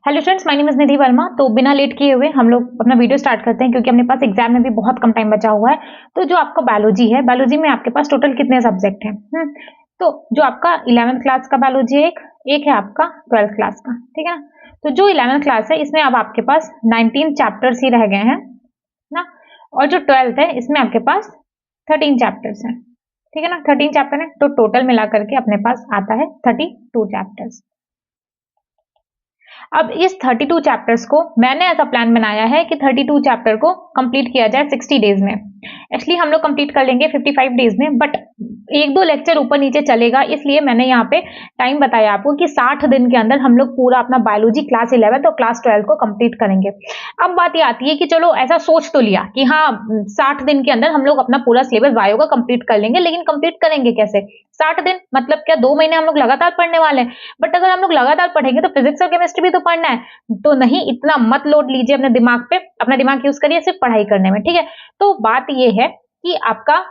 Hello friends, my name is Nidhi Verma. तो बिना late किए हुए हम लोग अपना वीडियो स्टार्ट करते हैं क्योंकि अपने पास एग्जाम में भी बहुत कम टाइम बचा हुआ है। तो जो आपका बायोलॉजी है, बायोलॉजी में आपके पास टोटल कितने सब्जेक्ट हैं? तो जो आपका 11th क्लास का बायोलॉजी है, एक है आपका 12th क्लास का, ठीक है ना। तो जो 11th क्लास है इसमें अब आपके पास 19 चैप्टर्स ही रह गए हैं ना, और जो 12th है इसमें आपके पास 13 चैप्टर्स हैं, ठीक है ना। 13 चैप्टर है तो टोटल मिला करके अपने पास आता है 32 चैप्टर्स। अब इस 32 चैप्टर्स को मैंने ऐसा प्लान बनाया है कि 32 चैप्टर को कंप्लीट किया जाए 60 डेज में। एक्चुअली हम लोग कंप्लीट कर लेंगे 55 डेज में, बट एक दो लेक्चर ऊपर नीचे चलेगा, इसलिए मैंने यहाँ पे टाइम बताया आपको कि 60 दिन के अंदर हम लोग पूरा अपना बायोलॉजी क्लास 11 और क्लास 12 को कंप्लीट करेंगे। अब बात ये आती है कि चलो ऐसा सोच तो लिया कि हाँ 60 दिन के अंदर हम लोग अपना पूरा सिलेबस बायो का कंप्लीट कर लेंगे, लेकिन कंप्लीट करेंगे कैसे? 60 दिन मतलब क्या 2 महीने हम लोग लगातार पढ़ने वाले हैं। बट अगर हम लोग लगातार पढ़ेंगे तो फिजिक्स और केमिस्ट्री भी तो पढ़ना है, तो नहीं, इतना मत लोड लीजिए अपने दिमाग पे, अपना दिमाग यूज करिए सिर्फ पढ़ाई करने में, ठीक है। तो बात ये है कि आपका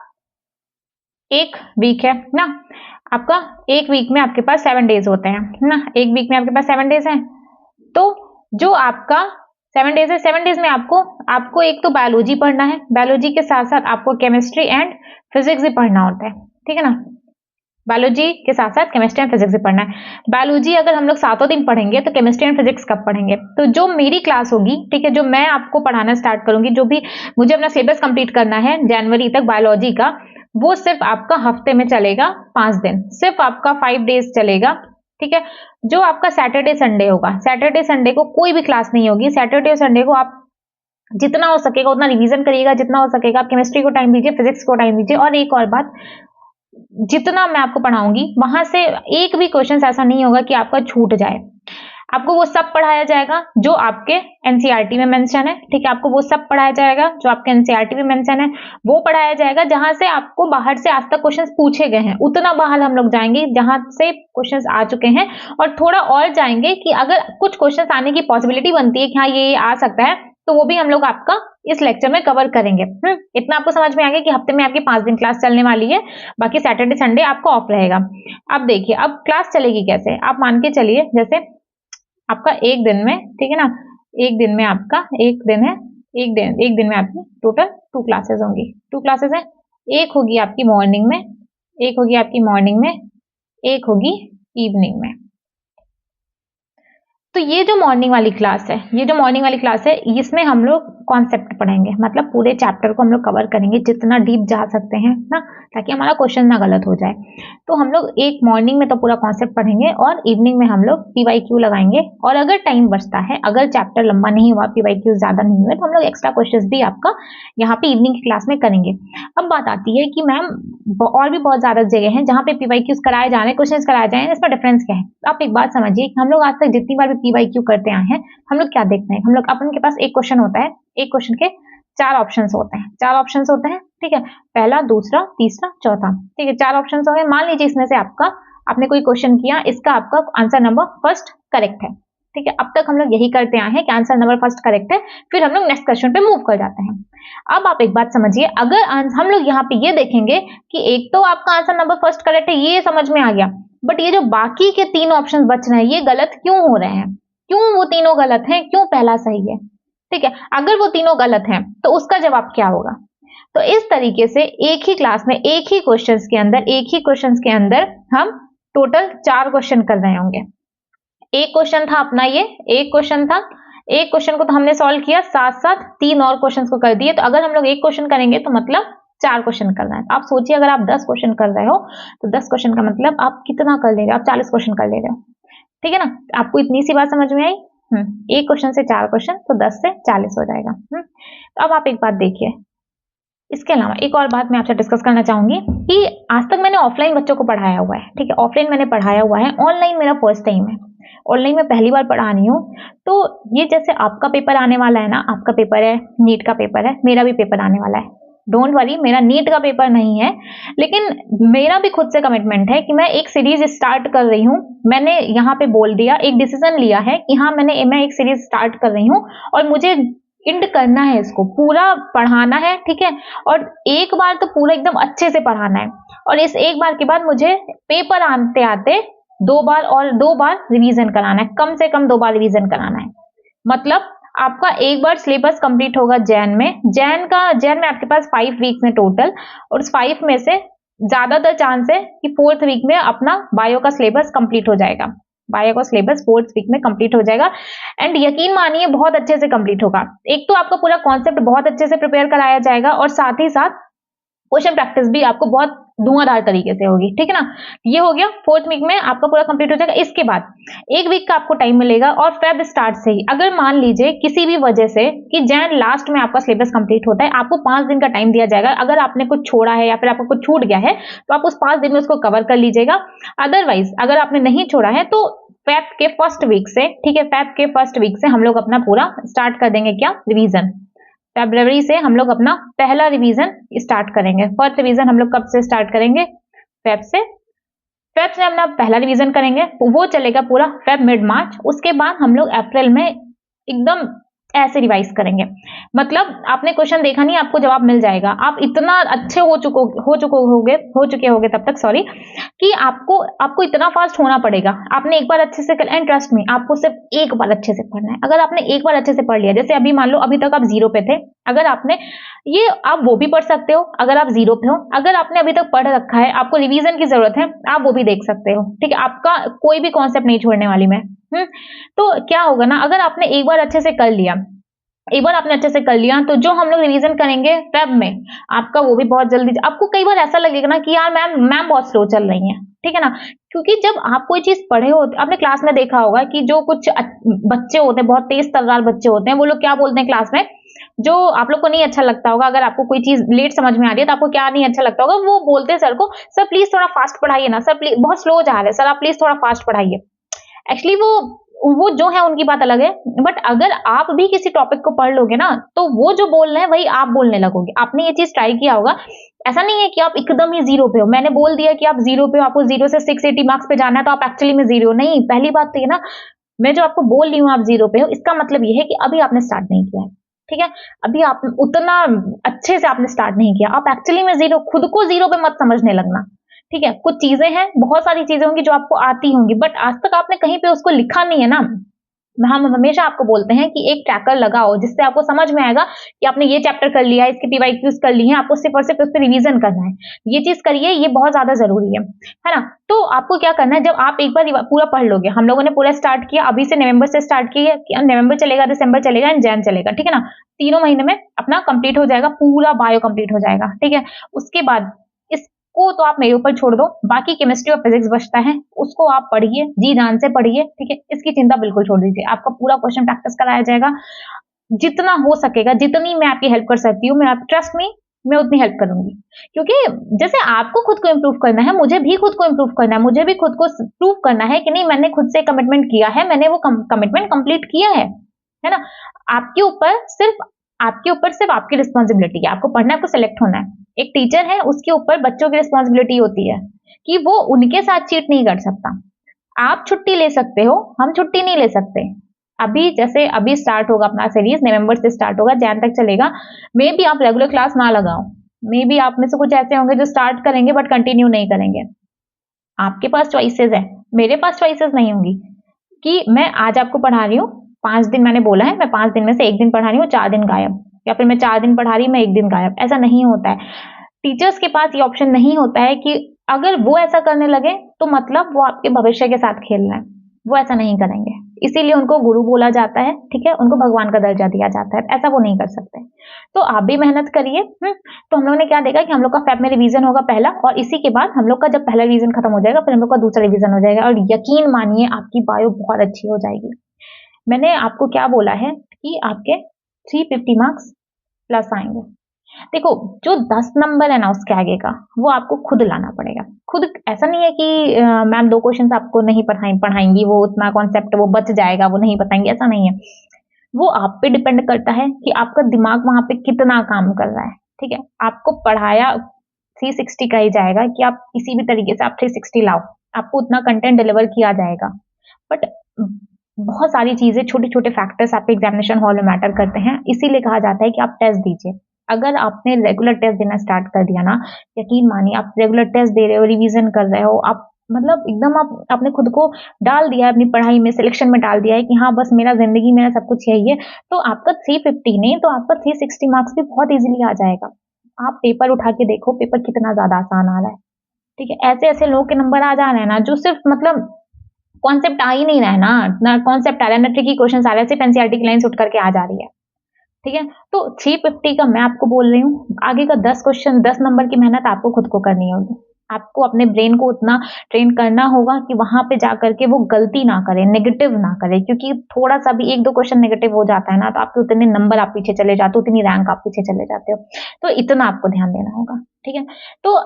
एक वीक है ना, आपका एक वीक में आपके पास 7 डेज होते हैं ना, एक वीक में आपके पास 7 डेज हैं। तो जो आपका 7 डेज है, 7 डेज में आपको एक तो बायोलॉजी पढ़ना है, बायोलॉजी के साथ साथ आपको केमिस्ट्री एंड फिजिक्स भी पढ़ना होता है, ठीक है ना। बायोलॉजी के साथ साथ केमिस्ट्री एंड फिजिक्स भी पढ़ना है। बायोलॉजी अगर हम लोग 7 दिन पढ़ेंगे तो केमिस्ट्री एंड फिजिक्स कब पढ़ेंगे? तो जो मेरी क्लास होगी, ठीक है, जो मैं आपको पढ़ाना स्टार्ट करूंगी, जो भी मुझे अपना सिलेबस कंप्लीट करना है जनवरी तक बायोलॉजी का, वो सिर्फ आपका हफ्ते में चलेगा 5 दिन, सिर्फ आपका 5 डेज चलेगा, ठीक है। जो आपका सैटरडे संडे होगा, सैटरडे संडे को कोई भी क्लास नहीं होगी। सैटरडे और संडे को आप जितना हो सकेगा उतना रिवीजन करिएगा, जितना हो सकेगा आप केमिस्ट्री को टाइम दीजिए, फिजिक्स को टाइम दीजिए। और एक और बात, जितना मैं आपको पढ़ाऊंगी वहां से एक भी क्वेश्चन ऐसा नहीं होगा कि आपका छूट जाए। आपको वो सब पढ़ाया जाएगा जो आपके एनसीईआरटी में मेंशन है, ठीक है। आपको वो सब पढ़ाया जाएगा जो आपके एनसीईआरटी में मेंशन है, वो पढ़ाया जाएगा। जहां से आपको बाहर से आज तक क्वेश्चंस पूछे गए हैं उतना बाहर हम लोग जाएंगे जहां से क्वेश्चंस आ चुके हैं, और थोड़ा और जाएंगे कि अगर कुछ क्वेश्चंस आने की पॉसिबिलिटी बनती है कि हाँ ये आ सकता है, तो वो भी हम लोग आपका इस लेक्चर में कवर करेंगे। इतना आपको समझ में आ गया कि हफ्ते में आपकी 5 दिन क्लास चलने वाली है, बाकी सैटरडे संडे आपका ऑफ रहेगा। अब देखिए अब क्लास चलेगी कैसे। आप मान के चलिए जैसे आपका एक दिन में, ठीक है ना, एक दिन में आपका एक दिन है, एक दिन में आपकी टोटल 2 क्लासेस होंगी। 2 क्लासेस है, एक होगी आपकी मॉर्निंग में, एक होगी आपकी मॉर्निंग में, एक होगी इवनिंग में। तो ये जो मॉर्निंग वाली क्लास है, ये जो मॉर्निंग वाली क्लास है, इसमें हम लोग कॉन्सेप्ट पढ़ेंगे, मतलब पूरे चैप्टर को हम लोग कवर करेंगे जितना डीप जा सकते हैं ना, ताकि हमारा क्वेश्चन ना गलत हो जाए। तो हम लोग एक मॉर्निंग में तो पूरा कॉन्सेप्ट पढ़ेंगे और इवनिंग में हम लोग पीवाईक्यू लगाएंगे। और अगर टाइम बचता है, अगर चैप्टर लंबा नहीं हुआ, पीवाईक्यू ज्यादा नहीं हुए, तो हम लोग एक्स्ट्रा क्वेश्चन भी आपका यहाँ पे इवनिंग की क्लास में करेंगे। अब बात आती है कि मैम और भी बहुत ज्यादा जगह है जहाँ पे पीवाईक्यूज कराए जा रहे हैं, क्वेश्चन कराए जा रहे हैं, इसमें डिफरेंस क्या है? आप एक बात समझिए कि हम लोग आज तक जितनी बार भी पीवाईक्यू करते आए हैं, हम लोग क्या देखते हैं, हम लोग अपन के पास एक क्वेश्चन होता है, एक क्वेश्चन के 4 ऑप्शंस होते हैं, 4 ऑप्शंस होते हैं, ठीक है। पहला, दूसरा, तीसरा, चौथा, ठीक है, 4 ऑप्शंस हो गए। मान लीजिए इसमें से आपने कोई क्वेश्चन किया, इसका आपका आंसर नंबर फर्स्ट करेक्ट है, ठीक है। अब तक हम लोग यही करते आए हैं कि आंसर नंबर फर्स्ट करेक्ट है, फिर हम लोग नेक्स्ट क्वेश्चन पे मूव कर जाते हैं। अब आप एक बात समझिए, अगर हम लोग यहाँ पे ये देखेंगे कि एक तो आपका आंसर नंबर फर्स्ट करेक्ट है, ये समझ में आ गया, बट ये जो बाकी के 3 ऑप्शन बच रहे हैं ये गलत क्यों हो रहे हैं? क्यों वो तीनों गलत हैं? क्यों पहला सही है? ठीक है, अगर वो तीनों गलत हैं तो उसका जवाब क्या होगा? तो इस तरीके से एक ही क्लास में एक ही क्वेश्चंस के अंदर हम टोटल 4 क्वेश्चन कर रहे होंगे। एक क्वेश्चन था अपना ये, एक क्वेश्चन को तो हमने सॉल्व किया, साथ साथ 3 और क्वेश्चंस को कर दिए। तो अगर हम लोग एक क्वेश्चन करेंगे तो मतलब 4 क्वेश्चन करना है। आप सोचिए अगर आप 10 क्वेश्चन कर रहे हो तो 10 क्वेश्चन का मतलब आप कितना कर ले रहे हो? आप 40 क्वेश्चन कर ले रहे हो, ठीक है ना। आपको इतनी सी बात समझ में आई? एक क्वेश्चन से 4 क्वेश्चन तो 10 से 40 हो जाएगा। तो अब आप एक बात देखिए, इसके अलावा एक और बात मैं आपसे डिस्कस करना चाहूंगी कि आज तक मैंने ऑफलाइन बच्चों को पढ़ाया हुआ है, ठीक है, ऑफलाइन मैंने पढ़ाया हुआ है, ऑनलाइन मेरा फर्स्ट टाइम है, ऑनलाइन में पहली बार पढ़ा रही हूँ। तो ये जैसे आपका पेपर आने वाला है ना, आपका पेपर है, नीट का पेपर है, मेरा भी पेपर आने वाला है। डोंट वरी, मेरा नीट का पेपर नहीं है, लेकिन मेरा भी खुद से कमिटमेंट है कि मैं एक सीरीज स्टार्ट कर रही हूँ। मैंने यहाँ पे बोल दिया, एक डिसीजन लिया है कि हाँ मैं एक सीरीज स्टार्ट कर रही हूँ और मुझे इंड करना है, इसको पूरा पढ़ाना है, ठीक है। और एक बार तो पूरा एकदम अच्छे से पढ़ाना है, और इस एक बार के बाद मुझे पेपर आते आते 2 बार और 2 बार रिवीजन कराना है, कम से कम 2 बार रिवीजन कराना है। मतलब आपका एक बार सिलेबस कंप्लीट होगा जैन में। जैन में आपके पास 5 वीक्स हैं टोटल, और उस 5 में से ज्यादातर चांस है कि 4th वीक में अपना बायो का सिलेबस कंप्लीट हो जाएगा। बायो का सिलेबस 4th वीक में कंप्लीट हो जाएगा, एंड यकीन मानिए बहुत अच्छे से कंप्लीट होगा। एक तो आपका पूरा कॉन्सेप्ट बहुत अच्छे से प्रिपेयर कराया जाएगा, और साथ ही साथ क्वेश्चन प्रैक्टिस भी आपको बहुत धुआंधार तरीके से होगी, ठीक है ना। ये हो गया, 4th वीक में आपका पूरा कंप्लीट हो जाएगा। इसके बाद 1 वीक का आपको टाइम मिलेगा, और फेब स्टार्ट से ही अगर मान लीजिए किसी भी वजह से कि जैन लास्ट में आपका सिलेबस कंप्लीट होता है, आपको 5 दिन का टाइम दिया जाएगा। अगर आपने कुछ छोड़ा है या फिर आपको कुछ छूट गया है तो आप उस 5 दिन में उसको कवर कर लीजिएगा। अदरवाइज अगर आपने नहीं छोड़ा है तो फेब के फर्स्ट वीक से, ठीक है, फेब के फर्स्ट वीक से हम लोग अपना पूरा स्टार्ट कर देंगे क्या, रिवीजन। फरवरी से हम लोग अपना पहला रिवीजन स्टार्ट करेंगे। फर्स्ट रिवीजन हम लोग कब से स्टार्ट करेंगे, फेब से। फेब से हम लोग पहला रिवीजन करेंगे, वो चलेगा पूरा फेब मिड मार्च। उसके बाद हम लोग अप्रैल में एकदम ऐसे रिवाइज करेंगे। मतलब आपने क्वेश्चन देखा नहीं, आपको जवाब मिल जाएगा। आप इतना अच्छे हो चुके होगे तब तक, सॉरी, कि आपको इतना फास्ट होना पड़ेगा। आपने एक बार अच्छे से एंड ट्रस्ट में आपको सिर्फ एक बार अच्छे से पढ़ना है। अगर आपने एक बार अच्छे से पढ़ लिया, जैसे अभी मान लो अभी तक आप 0 पे थे, अगर आपने ये, आप वो भी पढ़ सकते हो अगर आप 0 पे हो। अगर आपने अभी तक पढ़ रखा है, आपको रिवीजन की जरूरत है, आप वो भी देख सकते हो, ठीक है। आपका कोई भी कॉन्सेप्ट नहीं छोड़ने वाली मैं। तो क्या होगा ना, अगर आपने एक बार अच्छे से कर लिया, तो जो हम लोग रिवीजन करेंगे फेब में, आपका वो भी बहुत जल्दी। आपको कई बार ऐसा लगेगा ना कि यार मैम बहुत स्लो चल रही है, ठीक है ना, क्योंकि जब आप कोई चीज पढ़े होते, आपने क्लास में देखा होगा कि जो कुछ बच्चे होते हैं, बहुत तेज तर्रार बच्चे होते हैं, वो लोग क्या बोलते हैं क्लास में, जो आप लोग को नहीं अच्छा लगता होगा। अगर आपको कोई चीज लेट समझ में आ रही है तो आपको क्या नहीं अच्छा लगता होगा, वो बोलते हैं सर को, सर प्लीज थोड़ा फास्ट पढ़ाइए ना, सर प्लीज बहुत स्लो जा रहे हैं, सर आप प्लीज थोड़ा फास्ट पढ़ाइए। एक्चुअली वो जो है उनकी बात अलग है, बट अगर आप भी किसी टॉपिक को पढ़ लोगे ना, तो वो जो बोल रहे हैं वही आप बोलने लगोगे। आपने ये चीज ट्राई किया होगा। ऐसा नहीं है कि आप एकदम ही 0 पे हो, मैंने बोल दिया कि आप 0 पे हो, आपको 0 से 680 मार्क्स पे जाना है, तो आप एक्चुअली में 0 नहीं। पहली बात तो ये ना, मैं जो आपको बोल रही हूँ आप 0 पे हो, इसका मतलब ये है कि अभी आपने स्टार्ट नहीं किया है, ठीक है। अभी आप उतना अच्छे से आपने स्टार्ट नहीं किया, आप एक्चुअली में 0, खुद को 0 पे मत समझने लगना, ठीक है। कुछ चीजें हैं, बहुत सारी चीजें होंगी जो आपको आती होंगी, बट आज तक आपने कहीं पे उसको लिखा नहीं है ना। हम हमेशा आपको बोलते हैं कि एक ट्रैकर लगाओ, जिससे आपको समझ में आएगा कि आपने ये चैप्टर कर लिया है, इसके पीवाईक्यूज कर लिए हैं, आपको सिर्फ और सिर्फ उस पर रिवीजन करना है। ये चीज करिए, ये बहुत ज्यादा जरूरी है ना। तो आपको क्या करना है, जब आप एक बार पूरा पढ़ लोगे, हम लोगों ने पूरा स्टार्ट किया, अभी से नवंबर से स्टार्ट किया, नवंबर चलेगा, दिसंबर चलेगा एंड जैन चलेगा, ठीक है ना। 3 महीने में अपना कंप्लीट हो जाएगा, पूरा बायो कंप्लीट हो जाएगा, ठीक है। उसके बाद को तो आप मेरे ऊपर छोड़ दो, बाकी केमिस्ट्री और फिजिक्स बचता है, उसको आप पढ़िए, जी जान से पढ़िए, ठीक है। इसकी चिंता बिल्कुल छोड़ दीजिए, आपका पूरा क्वेश्चन प्रैक्टिस कराया जाएगा जितना हो सकेगा, जितनी मैं आपकी हेल्प कर सकती हूँ, मैं ट्रस्ट मी, मैं उतनी हेल्प करूंगी। क्योंकि जैसे आपको खुद को इम्प्रूव करना है, मुझे भी खुद को इम्प्रूव करना है, मुझे भी खुद को प्रूव करना है कि नहीं, मैंने खुद से कमिटमेंट किया है, मैंने वो कमिटमेंट कंप्लीट किया है ना। आपके ऊपर सिर्फ आपकी रिस्पॉन्सिबिलिटी है, आपको पढ़ना है, आपको सेलेक्ट होना है। एक टीचर है, उसके ऊपर बच्चों की रिस्पॉन्सिबिलिटी होती है कि वो उनके साथ चीट नहीं कर सकता। आप छुट्टी ले सकते हो, हम छुट्टी नहीं ले सकते। अभी स्टार्ट होगा अपना सीरीज, नवंबर से स्टार्ट होगा, जैन तक चलेगा। मे बी आप रेगुलर क्लास ना लगाओ, मे बी आप में से कुछ ऐसे होंगे जो स्टार्ट करेंगे बट कंटिन्यू नहीं करेंगे। आपके पास चॉइसेस है, मेरे पास चॉइसेस नहीं होंगी कि मैं आज आपको पढ़ा रही हूँ, 5 दिन मैंने बोला है, मैं 5 दिन में से 1 दिन पढ़ा रही हूँ, 4 दिन गायब, या फिर मैं 4 दिन पढ़ा रही हूँ, मैं 1 दिन गायब। ऐसा नहीं होता है। टीचर्स के पास ये ऑप्शन नहीं होता है कि अगर वो ऐसा करने लगे तो मतलब वो आपके भविष्य के साथ खेल रहे हैं, वो ऐसा नहीं करेंगे। इसीलिए उनको गुरु बोला जाता है, ठीक है, उनको भगवान का दर्जा दिया जाता है, ऐसा वो नहीं कर सकते। तो आप भी मेहनत करिए। तो हम लोग ने क्या देखा कि हम लोग का फेब में रिवीजन होगा पहला, और इसी के बाद हम लोग का जब पहला रिवीजन खत्म हो जाएगा, फिर हम लोग का दूसरा रिवीजन हो जाएगा, और यकीन मानिए आपकी बायो बहुत अच्छी हो जाएगी। मैंने आपको क्या बोला है कि आपके 350 मार्क्स प्लस आएंगे। देखो, जो 10 नंबर है ना उसके आगे का, वो आपको खुद लाना पड़ेगा। खुद, ऐसा नहीं है कि मैम 2 क्वेश्चन आपको नहीं पढ़ाएंगी, वो उतना कॉन्सेप्ट वो बच जाएगा, वो नहीं बताएंगे, ऐसा नहीं है। वो आप पे डिपेंड करता है कि आपका दिमाग वहां पे कितना काम कर रहा है, ठीक है। आपको पढ़ाया 360 का ही जाएगा कि आप किसी भी तरीके से आप 360 लाओ, आपको उतना कंटेंट डिलीवर किया जाएगा। बट बहुत सारी चीजें, छोटे छोटे फैक्टर्स आपके एग्जामिनेशन हॉल में मैटर करते हैं, इसीलिए कहा जाता है कि आप टेस्ट दीजिए। अगर आपने रेगुलर टेस्ट देना स्टार्ट कर दिया ना, यकीन मानिए, आप रेगुलर टेस्ट दे रहे हो, रिवीजन कर रहे हो, आप मतलब एकदम आप आपने खुद को डाल दिया है अपनी पढ़ाई में, सिलेक्शन में डाल दिया है कि हाँ बस मेरा ज़िंदगी, मेरा सब कुछ यही है, तो आपका 350 नहीं तो आपका 360 मार्क्स भी बहुत ईज़िली आ जाएगा। आप पेपर उठा के देखो, पेपर कितना ज़्यादा आसान आ रहा है, ठीक है? ऐसे-ऐसे लोगों के नंबर आ जा रहे हैं ना, जो सिर्फ़ मतलब कॉन्सेप्ट आ ही नहीं रहा है ना कॉन्सेप्ट आ रहा है, ना ट्रिकी क्वेश्चन्स आ रहे हैं, सिर्फ़ एनसीईआरटी की लाइन्स उठ करके आ जा रही है, ठीक है? तो 350 का मैं आपको बोल रही हूँ, आगे का 10 क्वेश्चन 10 नंबर की मेहनत आपको खुद को करनी होगी। आपको अपने ब्रेन को उतना ट्रेन करना होगा कि वहाँ पे जा कर के वो गलती ना करे, नेगेटिव ना करे, क्योंकि थोड़ा-सा भी 1-2 क्वेश्चन नेगेटिव हो जाता है ना, तो आपके उतने नंबर आप पीछे चले जाते हो, उतनी रैंक आप पीछे चले जाते हो। तो इतना आपको ध्यान देना होगा, ठीक है? तो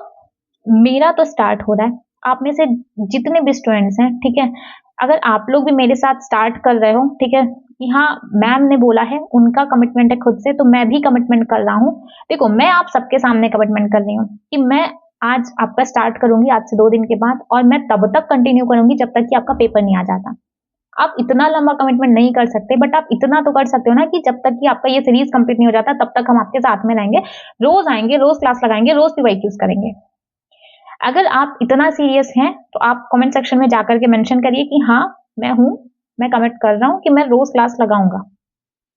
मेरा तो स्टार्ट हो रहा है, आप में से जितने भी स्टूडेंट्स हैं, ठीक है? अगर आप लोग भी मेरे साथ स्टार्ट कर रहे हो, ठीक है? कि हाँ, मैम ने बोला है, उनका कमिटमेंट है खुद से, तो मैं भी कमिटमेंट कर रहा हूँ। देखो, मैं आप सबके सामने कमिटमेंट कर रही हूँ कि मैं आज आपका स्टार्ट करूँगी आज से 2 दिन के बाद और मैं तब तक कंटिन्यू करूँगी जब तक कि आपका पेपर नहीं आ जाता। आप इतना लंबा कमिटमेंट नहीं कर सकते, बट आप इतना तो कर सकते हो ना कि जब तक कि आपका ये सीरीज़ कंप्लीट नहीं हो जाता, तब तक हम आपके साथ में रहेंगे। रोज़ आएँगे, रोज़ क्लास लगाएँगे, रोज़ पीवाईक्यूज़ करेंगे। अगर आप इतना सीरियस हैं, तो आप कमेंट सेक्शन में जाकर के मेंशन करिए कि हाँ, मैं हूँ, मैं कमिट कर रहा हूँ कि मैं रोज़ क्लास लगाऊँगा,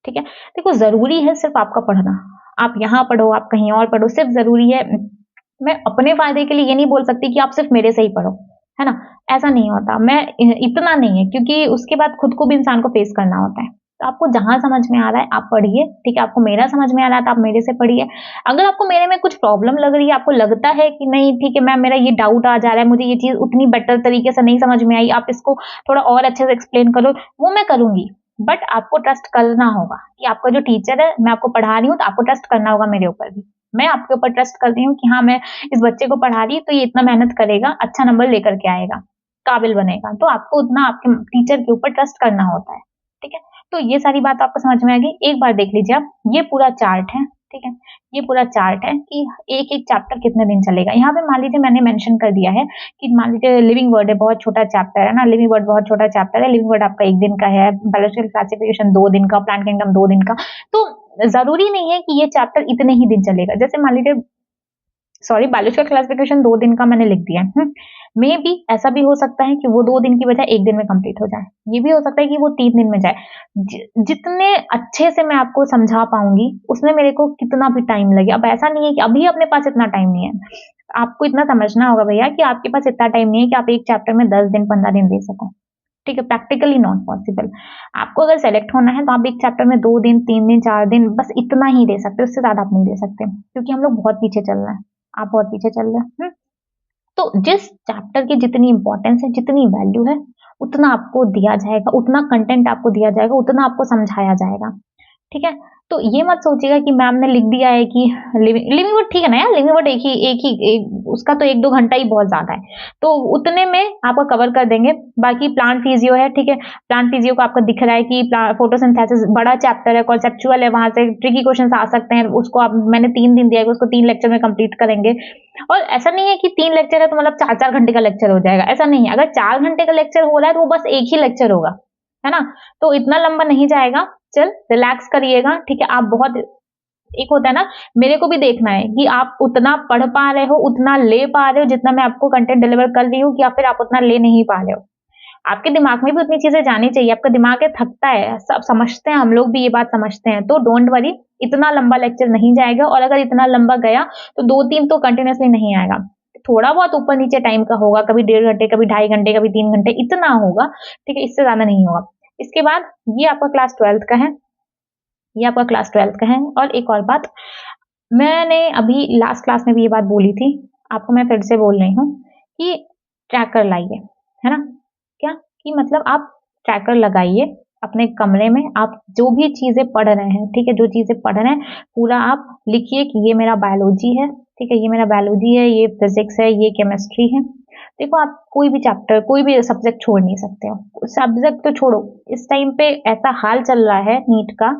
ठीक है? देखो ज़रूरी है सिर्फ़ आपका पढ़ना, आप यहाँ पढ़ो, आप कहीं और पढ़ो, सिर्फ़ ज़रूरी है मैं अपने फ़ायदे के लिए ये नहीं बोल सकती कि आप सिर्फ़ मेरे से ही पढ़ो, है ना? ऐसा नहीं होता, मैं इतना नहीं है क्योंकि उसके बाद खुद को भी इंसान को फ़ेस करना होता है। तो आपको जहाँ समझ में आ रहा है आप पढ़िए, ठीक है? आपको मेरा समझ में आ रहा है तो आप मेरे से पढ़िए। अगर आपको मेरे में कुछ प्रॉब्लम लग रही है, आपको लगता है कि नहीं ठीक है मैम मेरा ये डाउट आ जा रहा है, मुझे ये चीज़ उतनी बेटर तरीके से नहीं समझ में आई, आप इसको थोड़ा और अच्छे से एक्सप्लेन करो, वो मैं करूँगी। बट आपको ट्रस्ट करना होगा कि आपका जो टीचर है, मैं आपको पढ़ा रही हूँ तो आपको ट्रस्ट करना होगा मेरे ऊपर भी। मैं आपके ऊपर ट्रस्ट कर रही हूँ कि हाँ, मैं इस बच्चे को पढ़ा रही तो ये इतना मेहनत करेगा, अच्छा नंबर लेकर के आएगा, काबिल बनेगा। तो आपको उतना आपके टीचर के ऊपर ट्रस्ट करना होता है, ठीक है? तो ये सारी बात आपको समझ में आ गई। एक बार देख लीजिए आप, ये पूरा चार्ट है, ठीक है? ये पूरा चार्ट है कि एक-एक चैप्टर कितने दिन चलेगा। यहाँ पे मान लीजिए मैंने मेंशन कर दिया है कि मान लीजिए लिविंग वर्ड है, बहुत छोटा चैप्टर है ना, लिविंग वर्ड बहुत छोटा चैप्टर है, लिविंग वर्ड आपका 1 दिन का है, बायोलॉजिकल क्लासिफिकेशन 2 दिन का, प्लांट किंगडम 2 दिन का। तो ज़रूरी नहीं है कि ये चैप्टर इतने ही दिन चलेगा। जैसे मान लीजिए सॉरी बायोलॉजिकल क्लासिफिकेशन 2 दिन का मैंने लिख दिया है। मे बी ऐसा भी हो सकता है कि वो 2 दिन की बजाय 1 दिन में कंप्लीट हो जाए। ये भी हो सकता है कि वो 3 दिन में जाए। जितने अच्छे से मैं आपको समझा पाऊँगी, उसमें मेरे को कितना भी टाइम लगे। अब ऐसा नहीं है कि अभी अपने पास इतना टाइम नहीं है। आपको इतना समझना होगा भैया कि आपके पास इतना टाइम नहीं है कि आप एक चैप्टर में 10 दिन, 15 दिन दे सको। ठीक है? Practically not possible. आपको अगर सेलेक्ट होना है तो आप एक चैप्टर में 2 दिन, 3 दिन, 4 दिन बस इतना ही दे सकते हो, उससे ज़्यादा आप नहीं दे सकते। क्योंकि हम लोग बहुत पीछे चल रहे हैं। आप बहुत पीछे चल रहे हैं। तो जिस चैप्टर की जितनी इंपॉर्टेंस है, जितनी वैल्यू है, उतना आपको दिया जाएगा, उतना कंटेंट आपको दिया जाएगा, उतना आपको समझाया जाएगा। ठीक है? तो ये मत सोचिएगा कि मैम ने लिख दिया है कि लिविंग वर्ड ठीक है ना यार, लिविंग वर्ड उसका तो 1-2 घंटा ही बहुत ज़्यादा है। तो उतने में आपका कवर कर देंगे। बाकी प्लांट फिजियो है, ठीक है? प्लांट फिजियो को आपको दिख रहा है कि फोटोसिंथेसिस बड़ा चैप्टर है, कॉन्सेप्चुअल है, वहाँ से ट्रिकी क्वेश्चंस आ सकते हैं। उसको आप मैंने 3 दिन दिया है, उसको 3 लेक्चर में कंप्लीट करेंगे। और ऐसा नहीं है कि 3 लेक्चर है तो मतलब 4-4 घंटे का लेक्चर हो जाएगा, ऐसा नहीं है। अगर 4 घंटे का लेक्चर हो रहा है तो वो बस 1 ही लेक्चर होगा, है ना? तो इतना लंबा नहीं जाएगा। रिलैक्स करिएगा, ठीक है? आप बहुत एक होता है ना, मेरे को भी देखना है कि आप उतना पढ़ पा रहे हो, उतना ले पा रहे हो, जितना मैं आपको कंटेंट डिलीवर कर रही हूँ, या फिर आप उतना ले नहीं पा रहे हो। आपके दिमाग में भी उतनी चीजें जानी चाहिए। आपका दिमाग है थकता है, सब समझते हैं, हम लोग भी ये बात समझते हैं। तो डोंट वरी, इतना लंबा लेक्चर नहीं जाएगा, और अगर इतना लंबा गया तो 2-3 तो कंटिन्यूअसली नहीं आएगा। थोड़ा बहुत ऊपर नीचे टाइम का होगा, कभी 1.5 घंटे, कभी 2.5 घंटे, कभी 3 घंटे, इतना होगा, ठीक है? इससे ज्यादा नहीं होगा। इसके बाद ये आपका क्लास 12th का है, ये आपका क्लास 12th का है। और एक और बात, मैंने अभी लास्ट क्लास में भी ये बात बोली थी, आपको मैं फिर से बोल रही हूँ कि ट्रैकर लाइए, है ना? क्या कि मतलब आप ट्रैकर लगाइए अपने कमरे में, आप जो भी चीजें पढ़ रहे हैं, ठीक है? जो चीजें पढ़ रहे हैं पूरा आप लिखिए कि ये मेरा बायोलॉजी है, ठीक है? ये मेरा बायोलॉजी है, ये फिजिक्स है, ये केमिस्ट्री है। देखो, आप कोई भी चैप्टर, कोई भी सब्जेक्ट छोड़ नहीं सकते हो। सब्जेक्ट तो छोड़ो, इस टाइम पे ऐसा हाल चल रहा है नीट का,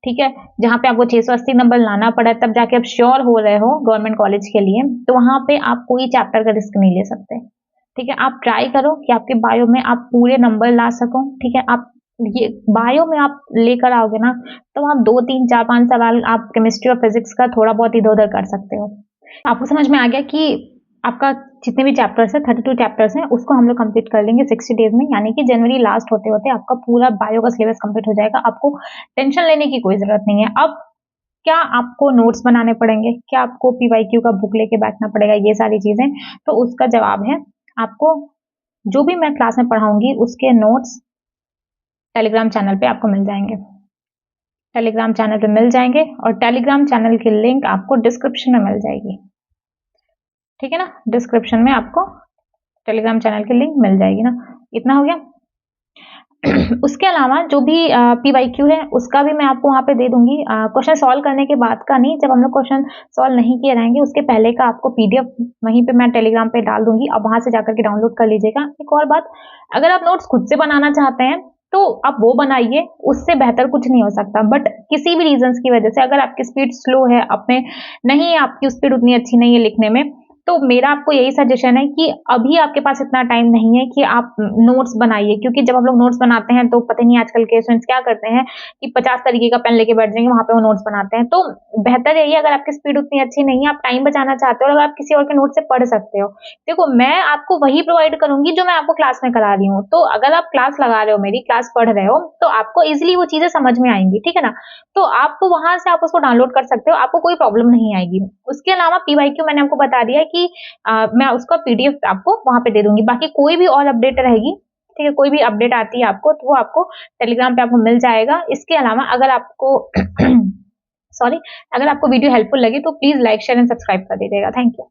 ठीक है? जहाँ पे आपको 680 नंबर लाना पड़ा है, तब जाके आप श्योर हो रहे हो गवर्नमेंट कॉलेज के लिए, तो वहाँ पे आप कोई चैप्टर का रिस्क नहीं ले सकते, ठीक है? आप ट्राई करो कि आपके बायो में आप पूरे नंबर ला सको, ठीक है? आप ये बायो में आप लेकर आओगे ना, तो आप 2, 3, 4, 5 सवाल आप केमिस्ट्री और फिजिक्स का थोड़ा बहुत इधर उधर कर सकते हो। आपको समझ में आ गया कि आपका जितने भी चैप्टर्स है 32 चैप्टर्स हैं उसको हम लोग कंप्लीट कर लेंगे 60 डेज में, यानी कि जनवरी लास्ट होते होते आपका पूरा बायो का सिलेबस कंप्लीट हो जाएगा। आपको टेंशन लेने की कोई जरूरत नहीं है। अब क्या आपको नोट्स बनाने पड़ेंगे, क्या आपको पीवाईक्यू का बुक लेके बैठना पड़ेगा, ये सारी चीजें, तो उसका जवाब है आपको जो भी मैं क्लास में पढ़ाऊंगी उसके नोट्स टेलीग्राम चैनल पे आपको मिल जाएंगे। टेलीग्राम चैनल पे मिल जाएंगे और टेलीग्राम चैनल की लिंक आपको डिस्क्रिप्शन में मिल जाएगी, ठीक है ना। डिस्क्रिप्शन में आपको टेलीग्राम चैनल की लिंक मिल जाएगी ना। इतना हो गया। उसके अलावा जो भी पीवाईक्यू है उसका भी मैं आपको वहाँ पे दे दूंगी। क्वेश्चन सॉल्व करने के बाद का नहीं, जब हम लोग क्वेश्चन सॉल्व नहीं किए रहेंगे उसके पहले का आपको पीडीएफ वहीं पे मैं टेलीग्राम पे डाल दूंगी, अब वहां से जाकर के डाउनलोड कर लीजिएगा। एक और बात, अगर आप नोट्स खुद से बनाना चाहते हैं तो आप वो बनाइए, उससे बेहतर कुछ नहीं हो सकता। बट किसी भी रीजंस की वजह से अगर आपकी स्पीड स्लो है, अपने नहीं आपकी स्पीड उतनी अच्छी नहीं है लिखने में, तो मेरा आपको यही सजेशन है कि अभी आपके पास इतना टाइम नहीं है कि आप नोट्स बनाइए, क्योंकि जब हम लोग नोट्स बनाते हैं तो पता नहीं आजकल के स्टूडेंट्स क्या करते हैं कि 50 तरीके का पेन लेके बैठ जाएंगे, वहां पे वो नोट्स बनाते हैं। तो बेहतर यही है, अगर आपकी स्पीड उतनी अच्छी नहीं है, आप टाइम बचाना चाहते हो और अगर आप किसी और के नोट से पढ़ सकते हो, देखो मैं आपको वही प्रोवाइड करूंगी जो मैं आपको क्लास में करा रही हूँ। तो अगर आप क्लास लगा रहे हो, मेरी क्लास पढ़ रहे हो, तो आपको इजिली वो चीजें समझ में आएंगी, ठीक है ना। तो आप वहां से आप उसको डाउनलोड कर सकते हो, आपको कोई प्रॉब्लम नहीं आएगी। उसके अलावा पीवाईक्यू मैंने आपको बता दिया कि मैं उसका पीडीएफ आपको वहां पे दे दूंगी। बाकी कोई भी और अपडेट रहेगी, ठीक है, कोई भी अपडेट आती है आपको तो वो आपको टेलीग्राम पे आपको मिल जाएगा। इसके अलावा अगर आपको सॉरी, अगर आपको वीडियो हेल्पफुल लगी तो please like share and subscribe कर दीजिएगा। Thank you.